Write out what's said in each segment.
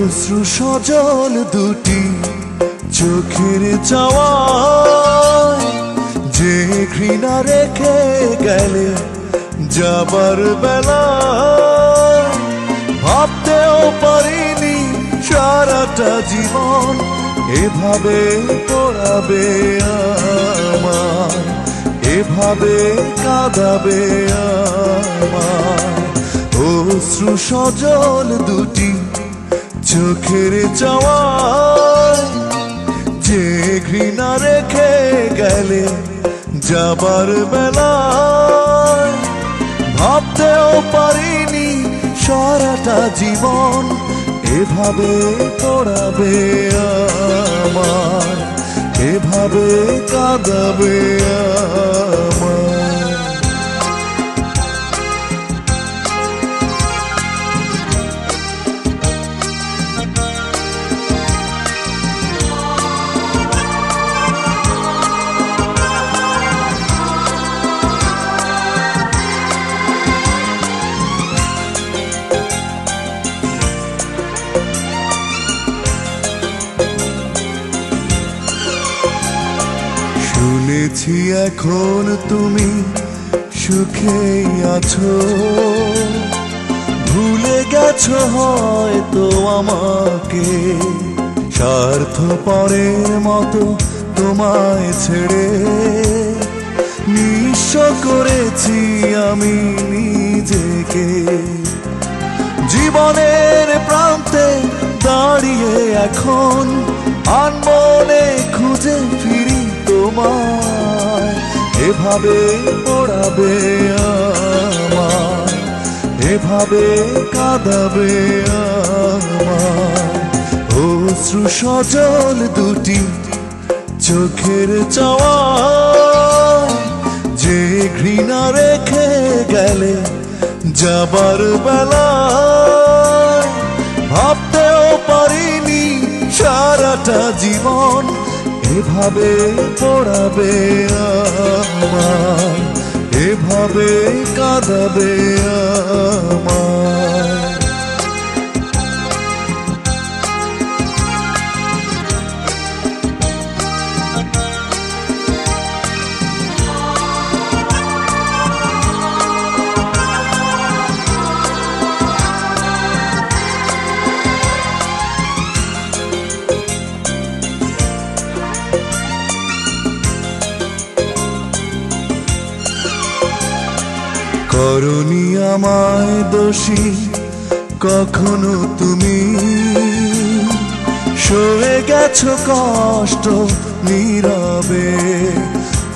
অশ্রু সজল দুটি চোখের চাওয়া, যে ঘৃণা রেখে গেলে যাবার বেলা, ভাবতেও পারিনি সারাটা জীবন এভাবে পড়াবে আমায়, এভাবে কাঁদাবে আমায়। অশ্রু সজল দুটি চোখের চাওয়া, যে ঘৃণা রেখে গেলে যাবার বেলা, ভাবতেও পারিনি সারাটা জীবন এভাবে পড়াবে আমায়, এভাবে কাঁদাবে আমায়। শুনেছি এখন তুমি সুখেই আছো, ভুলে গেছো হয়তো আমাকে, স্বার্থপরের মতো তোমায় ছেড়ে নিঃস্ব করেছি আমি নিজেকে। জীবনের প্রান্তে দাঁড়িয়ে এখন আনমনে খুঁজে ফিরি তোমায়, এভাবে পড়াবে আমায়, এভাবে কাঁদাবে আমায়। অশ্রু সজল দুটি চোখের চাওয়া, যে ঘৃণা রেখে গেলে যাবার বেলা, ভাবতেও পারিনি সারাটা জীবন এভাবে পড়াবে আমায়, এভাবে কাঁদাবে আমায়। করনি আমায় দোষী কখনো তুমি, সয়ে গেছো কষ্ট নীরবে,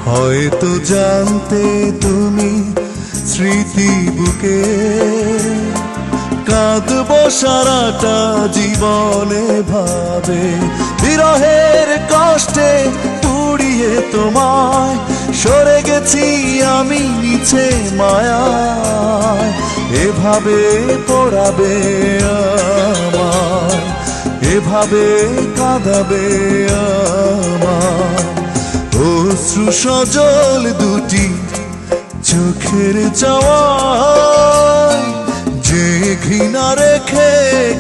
হয়তো জানতে তুমি স্মৃতি বুকে কাঁদবো সারাটা জীবনে ভাবে, বিরহের কষ্টে পুড়িয়ে তোমায় সরে গেছি আমি নিচে মায়ায়, এভাবে পড়াবে আমায়, এভাবে কাঁদাবে আমায়। অশ্রু সজল দুটি চোখের চাওয়া, যে ঘৃণা রেখে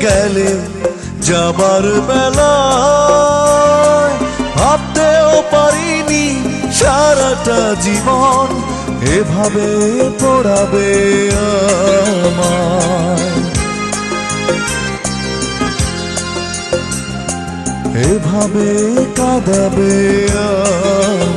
গেলে যাবার বেলা, ভাবতেও পারিনি সারাটা জীবন এভাবে পড়াবে আমায়, এভাবে কাঁদাবে আমায়।